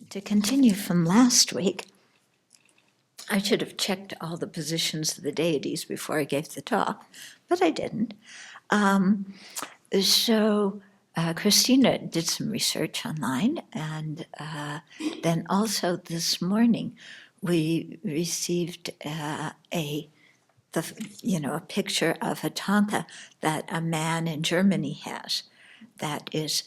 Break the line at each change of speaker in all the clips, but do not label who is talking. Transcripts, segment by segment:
To continue from last week, I should have checked all the positions of the deities before I gave the talk, but I didn't. So Christina did some research online, and then also this morning we received a picture of a tanka that a man in Germany has that is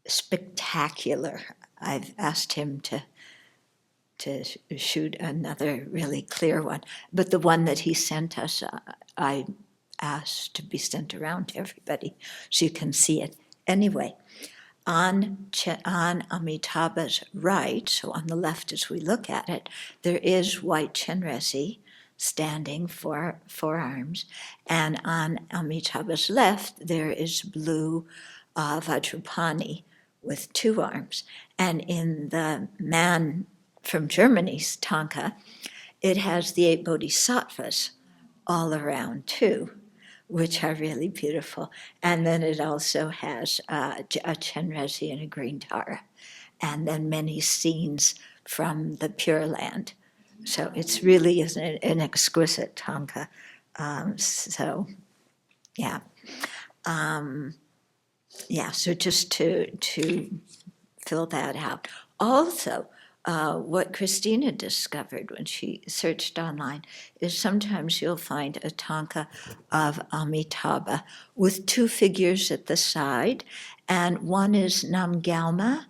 spectacular. I've asked him to shoot another really clear one, but the one that he sent us, I asked to be sent around to everybody so you can see it. Anyway, on Amitabha's right, so on the left as we look at it, there is white Chenrezig standing for forearms, and on Amitabha's left there is blue Vajrapani with 2 arms. And in the man from Germany's tanka, it has the 8 bodhisattvas all around too, which are really beautiful. And then it also has a Chenrezig and a green Tara, and then many scenes from the Pure Land. So it's really an exquisite tanka. So just to fill that out. Also, what Christina discovered when she searched online is sometimes you'll find a tanka of Amitabha with 2 figures at the side, and one is Namgyalma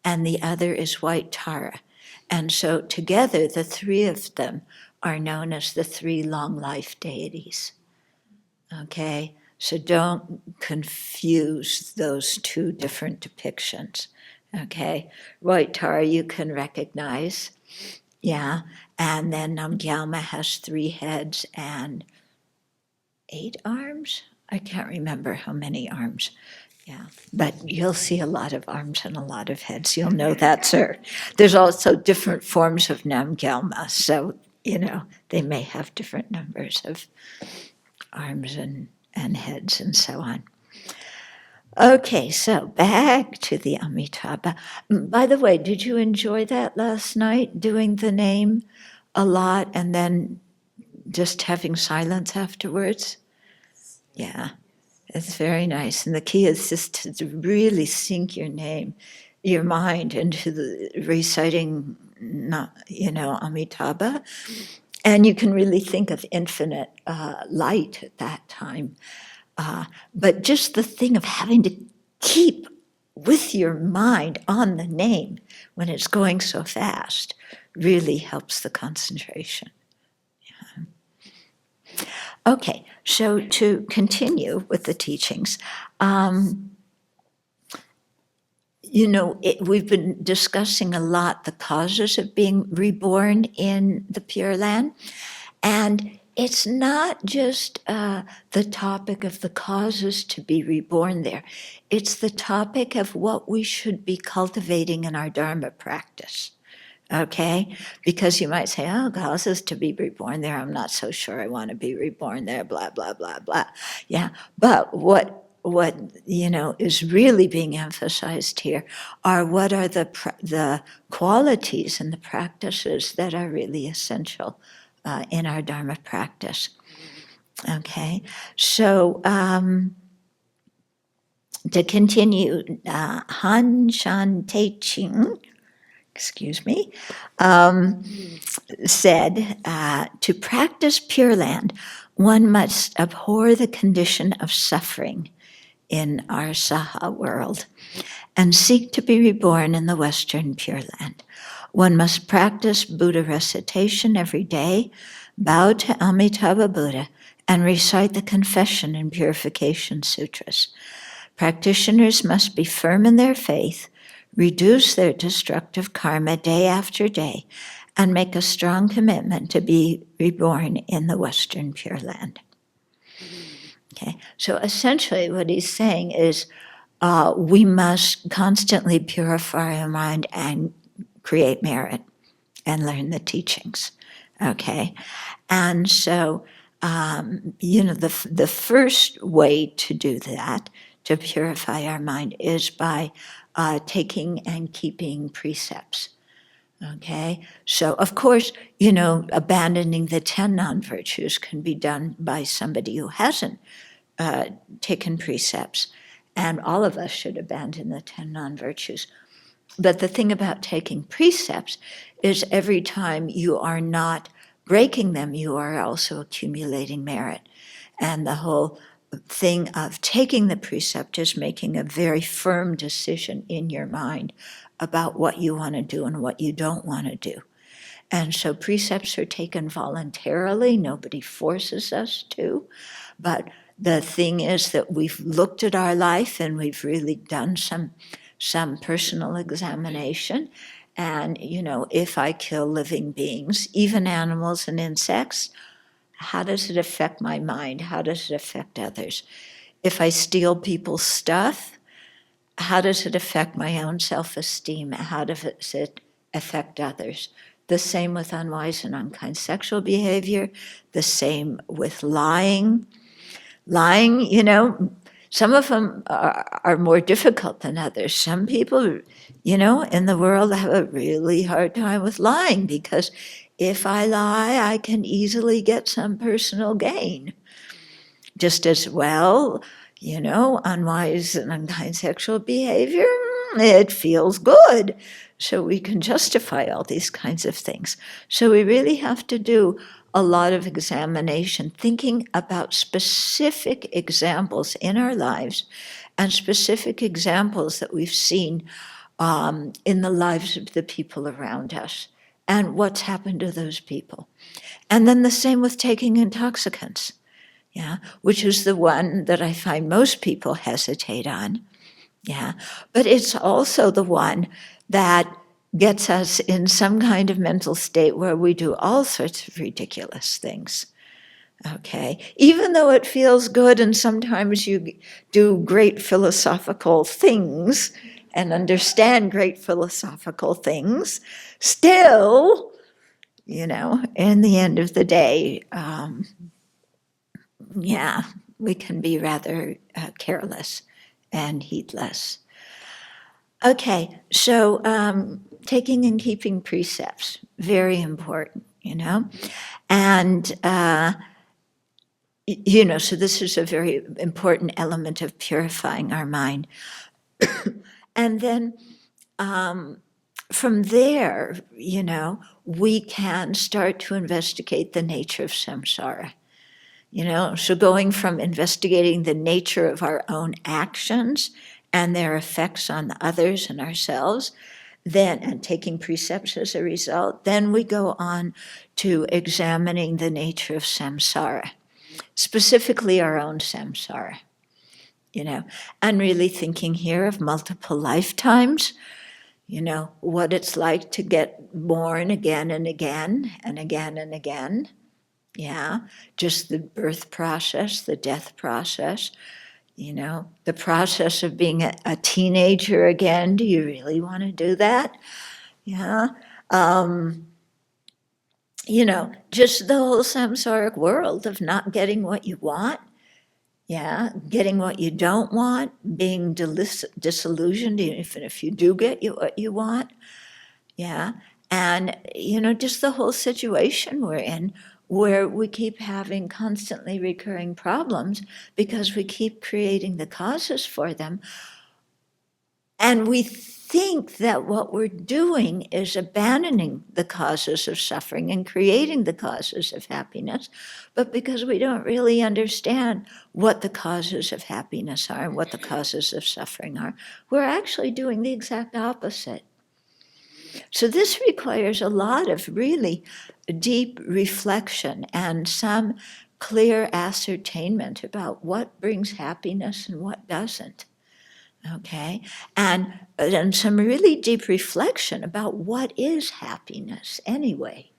and the other is White Tara. And so together the 3 of them are known as the 3 long life deities. Okay, so don't confuse those 2 different depictions. Okay, White Tara you can recognize, yeah, and then Namgyalma has 3 heads and 8 arms? I can't remember how many arms, yeah, but you'll see a lot of arms and a lot of heads, you'll know that, sir. There's also different forms of Namgyalma, so, they may have different numbers of arms and heads and so on. Okay, so back to the Amitabha. By the way, did you enjoy that last night, doing the name a lot and then just having silence afterwards? Yeah, it's very nice. And the key is just to really sink your mind into the reciting, Amitabha. And you can really think of infinite light at that time. But just the thing of having to keep with your mind on the name when it's going so fast really helps the concentration. Yeah. Okay, so to continue with the teachings, we've been discussing a lot the causes of being reborn in the Pure Land, and it's not just the topic of the causes to be reborn there. It's the topic of what we should be cultivating in our Dharma practice, okay? Because you might say, causes to be reborn there, I'm not so sure I want to be reborn there, blah, blah, blah, blah. Yeah, but what is really being emphasized here are what are the qualities and the practices that are really essential in our Dharma practice. Okay, so to continue, Han Shan Te Ching, said, to practice Pure Land, one must abhor the condition of suffering in our Saha world and seek to be reborn in the Western Pure Land. One must practice Buddha recitation every day, bow to Amitabha Buddha, and recite the Confession and Purification Sutras. Practitioners must be firm in their faith, reduce their destructive karma day after day, and make a strong commitment to be reborn in the Western Pure Land. Okay, so essentially what he's saying is we must constantly purify our mind and create merit and learn the teachings, okay? And so, the first way to do that, to purify our mind, is by taking and keeping precepts. Okay, so of course, you know, abandoning the 10 non-virtues can be done by somebody who hasn't taken precepts, and all of us should abandon the 10 non-virtues. But the thing about taking precepts is every time you are not breaking them, you are also accumulating merit. And the whole thing of taking the precept is making a very firm decision in your mind about what you want to do and what you don't want to do. And so precepts are taken voluntarily. Nobody forces us to. But the thing is that we've looked at our life and we've really done some personal examination. And, you know, if I kill living beings, even animals and insects, how does it affect my mind? How does it affect others? If I steal people's stuff, how does it affect my own self-esteem? How does it affect others? The same with unwise and unkind sexual behavior, the same with lying. Lying, you know, some of them are more difficult than others. Some people, you know, in the world have a really hard time with lying because if I lie, I can easily get some personal gain. Just as well, you know, unwise and unkind sexual behavior, it feels good. So we can justify all these kinds of things. So we really have to do a lot of examination, thinking about specific examples in our lives and specific examples that we've seen in the lives of the people around us and what's happened to those people. And then the same with taking intoxicants. Yeah, which is the one that I find most people hesitate on. Yeah, but it's also the one that gets us in some kind of mental state where we do all sorts of ridiculous things. Okay, even though it feels good and sometimes you do great philosophical things and understand great philosophical things, still, you know, in the end of the day, yeah, we can be rather careless and heedless. Okay, so taking and keeping precepts, very important, you know. And, you know, so this is a very important element of purifying our mind. And then from there, you know, we can start to investigate the nature of samsara. You know, so going from investigating the nature of our own actions and their effects on others and ourselves, then, and taking precepts as a result, then we go on to examining the nature of samsara, specifically our own samsara, you know, and really thinking here of multiple lifetimes, you know, what it's like to get born again and again and again and again. Yeah, just the birth process, the death process, you know, the process of being a teenager again. Do you really want to do that? Yeah. You know, just the whole samsaric world of not getting what you want. Yeah, getting what you don't want, being disillusioned, even if you do get what you want. Yeah, and, you know, just the whole situation we're in where we keep having constantly recurring problems because we keep creating the causes for them. And we think that what we're doing is abandoning the causes of suffering and creating the causes of happiness. But because we don't really understand what the causes of happiness are and what the causes of suffering are, we're actually doing the exact opposite. So this requires a lot of really deep reflection and some clear ascertainment about what brings happiness and what doesn't. Okay, and some really deep reflection about what is happiness anyway.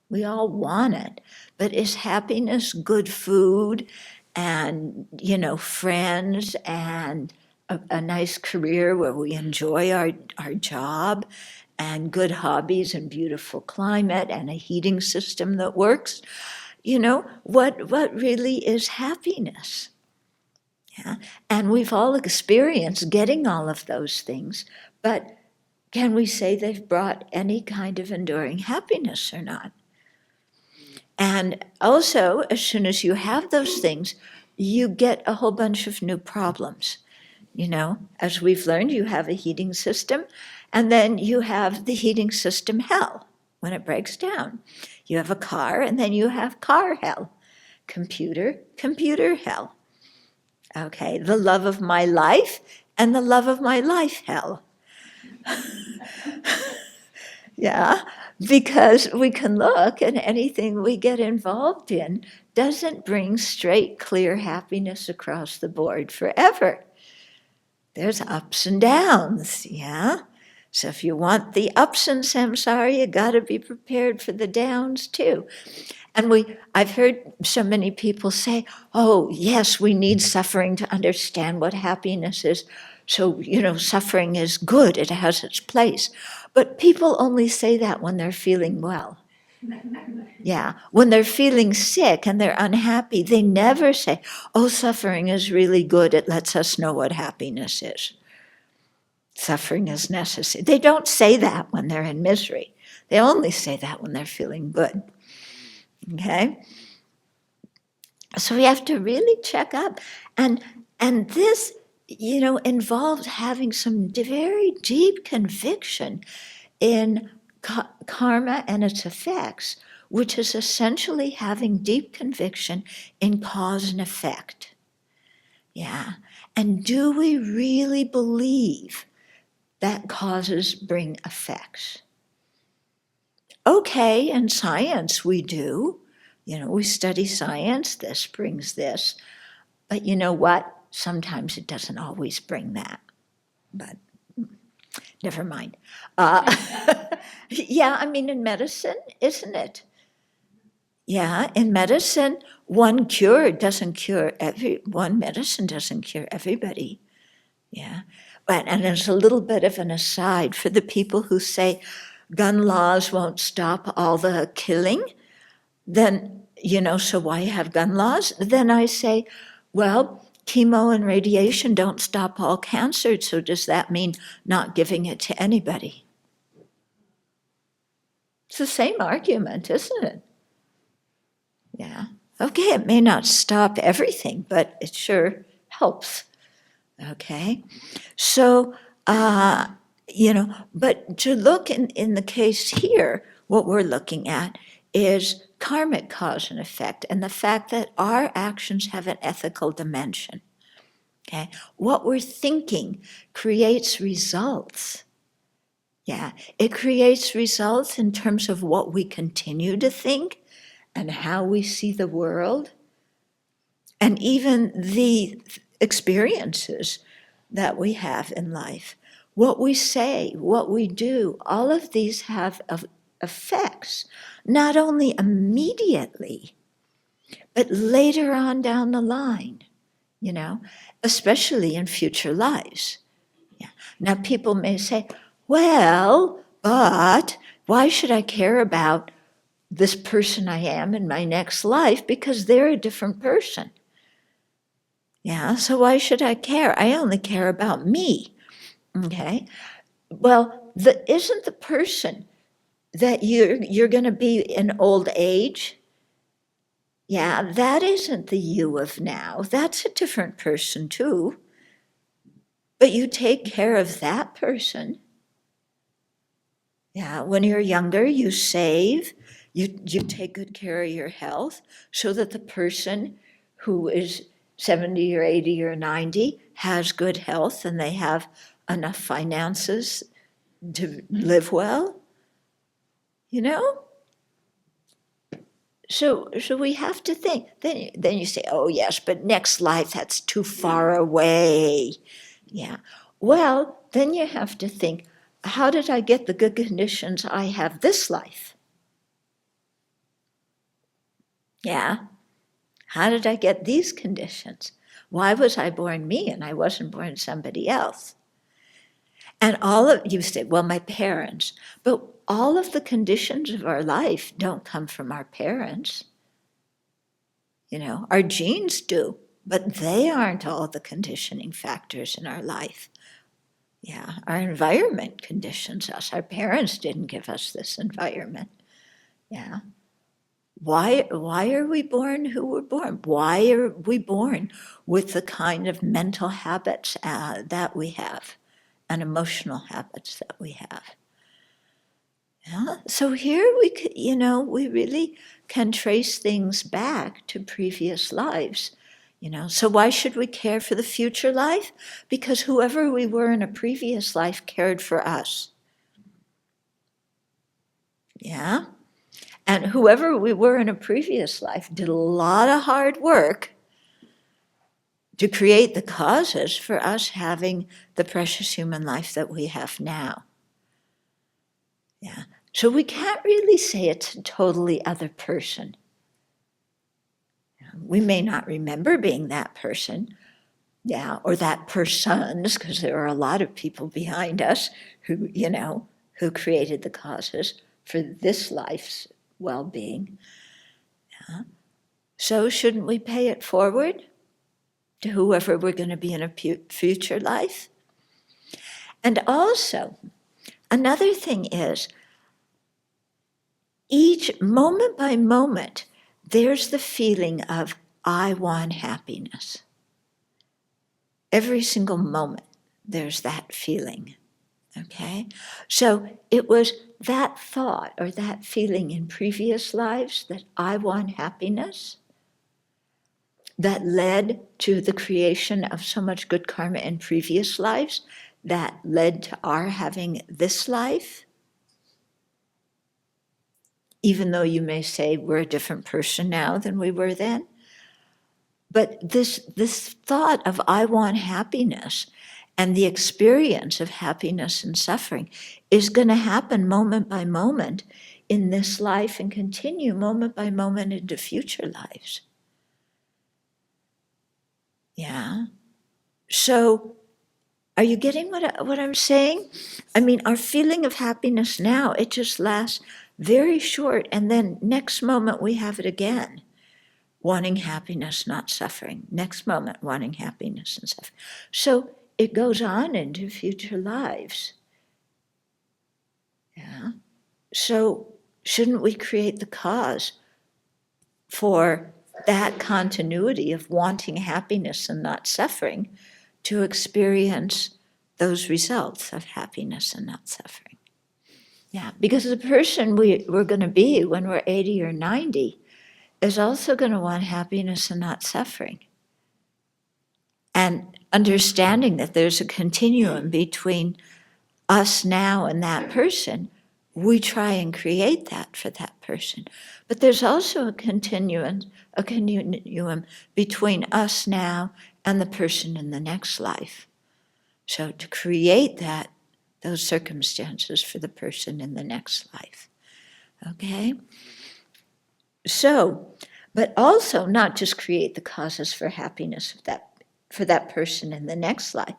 We all want it, but is happiness good food and, you know, friends and a nice career where we enjoy our job and good hobbies and beautiful climate and a heating system that works? You know, what really is happiness? Yeah? And we've all experienced getting all of those things, but can we say they've brought any kind of enduring happiness or not? And also, as soon as you have those things, you get a whole bunch of new problems. You know, as we've learned, you have a heating system, and then you have the heating system hell when it breaks down. You have a car, and then you have car hell. Computer hell. Okay, the love of my life and the love of my life hell. Yeah, because we can look and anything we get involved in doesn't bring straight, clear happiness across the board forever. There's ups and downs, yeah? So if you want the ups in samsara, you got to be prepared for the downs too. And I've heard so many people say, oh, yes, we need suffering to understand what happiness is. So, suffering is good, it has its place. But people only say that when they're feeling well. Yeah, when they're feeling sick and they're unhappy, they never say, oh, suffering is really good, it lets us know what happiness is. Suffering is necessary. They don't say that when they're in misery. They only say that when they're feeling good. Okay? So we have to really check up. And this, involves having some very deep conviction in karma and its effects, which is essentially having deep conviction in cause and effect. Yeah. And do we really believe that causes bring effects? Okay, in science we do. We study science, this brings this. But you know what? Sometimes it doesn't always bring that. But never mind. Yeah, in medicine, isn't it? Yeah, in medicine, one medicine doesn't cure everybody. Yeah. And there's a little bit of an aside for the people who say gun laws won't stop all the killing. Then, so why have gun laws? Then I say, well, chemo and radiation don't stop all cancer, so does that mean not giving it to anybody? It's the same argument, isn't it? Yeah. Okay, it may not stop everything, but it sure helps. Okay? So, but to look in the case here, what we're looking at is karmic cause and effect, and the fact that our actions have an ethical dimension. Okay? What we're thinking creates results. Yeah, it creates results in terms of what we continue to think and how we see the world, and even the experiences that we have in life. What we say, what we do, all of these have effects, not only immediately, but later on down the line, especially in future lives. Yeah. Now, people may say, well, but why should I care about this person I am in my next life? Because they're a different person. Yeah, so why should I care? I only care about me. Okay? Well, isn't the person that you're going to be in old age? Yeah, that isn't the you of now. That's a different person too. But you take care of that person. Yeah, when you're younger, you save, you take good care of your health so that the person who is 70 or 80 or 90 has good health and they have enough finances to live well. So we have to think. Then you say, oh yes, but next life, that's too far away. Yeah. Well, then you have to think, how did I get the good conditions I have this life? Yeah. How did I get these conditions? Why was I born me and I wasn't born somebody else? And all of you say, well, my parents. But all of the conditions of our life don't come from our parents. Our genes do. but they aren't all the conditioning factors in our life. Yeah, our environment conditions us. Our parents didn't give us this environment. Yeah. Why are we born who we're born? Why are we born with the kind of mental habits that we have and emotional habits that we have? Yeah. So here we really can trace things back to previous lives. So why should we care for the future life? Because whoever we were in a previous life cared for us. Yeah. And whoever we were in a previous life did a lot of hard work to create the causes for us having the precious human life that we have now. Yeah. So we can't really say it's a totally other person. We may not remember being that person, yeah, or that persons, because there are a lot of people behind us who created the causes for this life's well-being. Yeah. So shouldn't we pay it forward to whoever we're going to be in a future life? And also, another thing is, each moment by moment, there's the feeling of, I want happiness. Every single moment, there's that feeling, okay? So it was that thought or that feeling in previous lives that I want happiness that led to the creation of so much good karma in previous lives, that led to our having this life. Even though you may say we're a different person now than we were then. But this thought of I want happiness and the experience of happiness and suffering is going to happen moment by moment in this life and continue moment by moment into future lives. Yeah. So are you getting what I'm saying? I mean, our feeling of happiness now, it just lasts very short, and then next moment we have it again. Wanting happiness, not suffering. Next moment, wanting happiness and suffering. So it goes on into future lives. Yeah. So shouldn't we create the cause for that continuity of wanting happiness and not suffering to experience those results of happiness and not suffering? Yeah, because the person we're going to be when we're 80 or 90 is also going to want happiness and not suffering. And understanding that there's a continuum between us now and that person, we try and create that for that person. But there's also a continuum between us now and the person in the next life. So to create those circumstances for the person in the next life. Okay? So, but also not just create the causes for happiness for that person in the next life,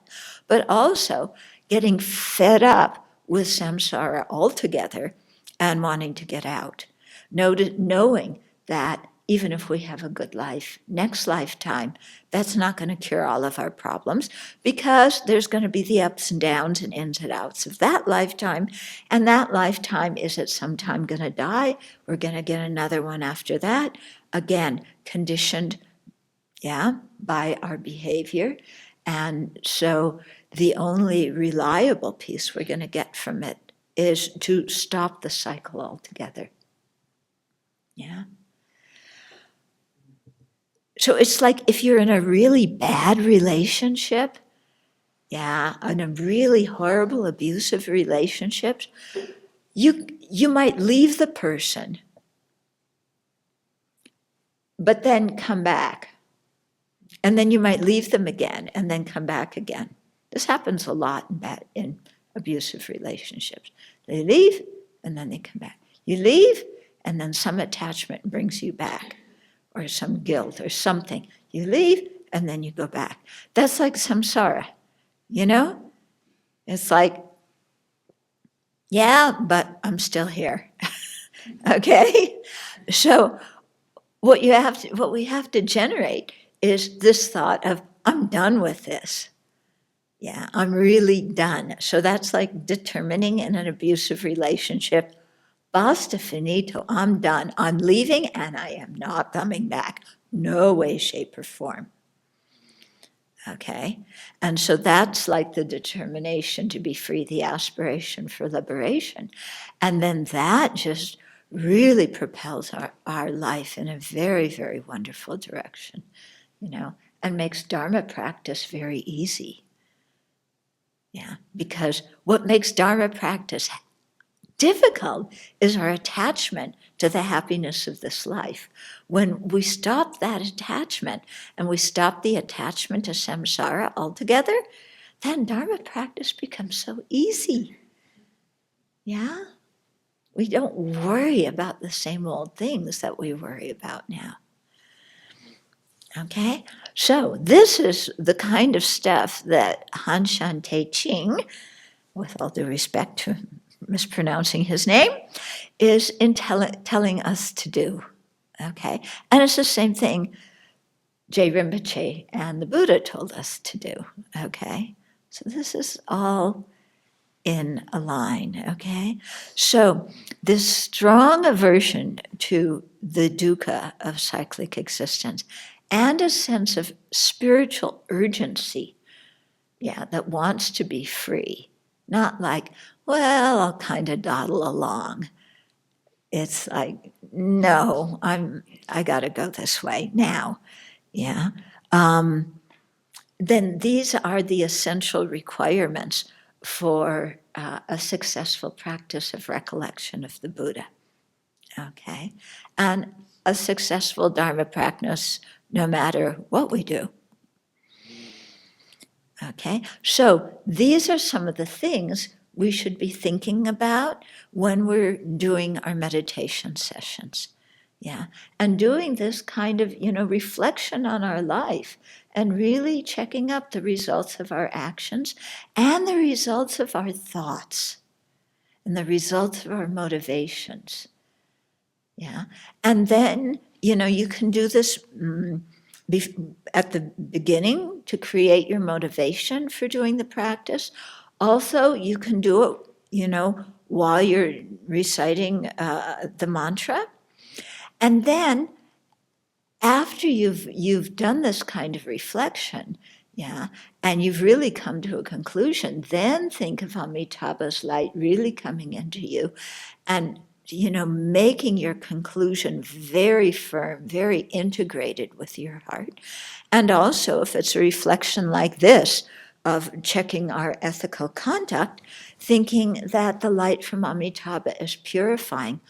but also getting fed up with samsara altogether and wanting to get out. Knowing that even if we have a good life, next lifetime, that's not going to cure all of our problems, because there's going to be the ups and downs and ins and outs of that lifetime, and that lifetime is at some time going to die. We're going to get another one after that, again, conditioned, yeah, by our behavior. And so the only reliable piece we're going to get from it is to stop the cycle altogether. Yeah. So it's like if you're in a really bad relationship, yeah, in a really horrible, abusive relationship, you might leave the person, but then come back. And then you might leave them again and then come back again. This happens a lot in abusive relationships. They leave and then they come back. You leave and then some attachment brings you back, or some guilt or something. You leave and then you go back. That's like samsara, you know? It's like, yeah, but I'm still here. Okay? So what we have to generate is this thought of, I'm done with this. Yeah, I'm really done. So that's like determining in an abusive relationship, basta finito, I'm done. I'm leaving and I am not coming back. No way, shape, or form. Okay? And so that's like the determination to be free, the aspiration for liberation. And then that just really propels our life in a very, very wonderful direction, and makes Dharma practice very easy. Yeah, because what makes Dharma practice difficult is our attachment to the happiness of this life. When we stop that attachment and we stop the attachment to samsara altogether, then Dharma practice becomes so easy. Yeah? We don't worry about the same old things that we worry about now. Okay? So this is the kind of stuff that Han Shan Te Ching, with all due respect to mispronouncing his name, is telling us to do. Okay? And it's the same thing Jay Rinpoche and the Buddha told us to do. Okay? So this is all in a line. Okay? So this strong aversion to the dukkha of cyclic existence and a sense of spiritual urgency, that wants to be free. Not like, well, I'll kind of dawdle along. It's like, no, I got to go this way now. Yeah. Then these are the essential requirements for a successful practice of recollection of the Buddha. Okay. And a successful Dharma practice, no matter what we do. Okay. So these are some of the things we should be thinking about when we're doing our meditation sessions. Yeah. And doing this kind of, reflection on our life and really checking up the results of our actions and the results of our thoughts and the results of our motivations. Yeah. And then, you can do this at the beginning to create your motivation for doing the practice. Also, you can do it, while you're reciting the mantra. And then after you've done this kind of reflection, and you've really come to a conclusion, then think of Amitabha's light really coming into you and making your conclusion very firm, very integrated with your heart. And also, if it's a reflection like this of checking our ethical conduct, thinking that the light from Amitabha is purifying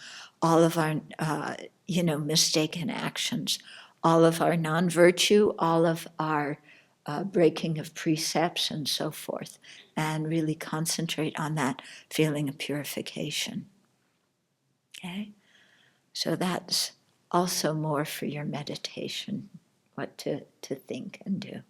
all of our, mistaken actions, all of our non-virtue, all of our breaking of precepts and so forth, and really concentrate on that feeling of purification. Okay? So that's also more for your meditation, what to think and do.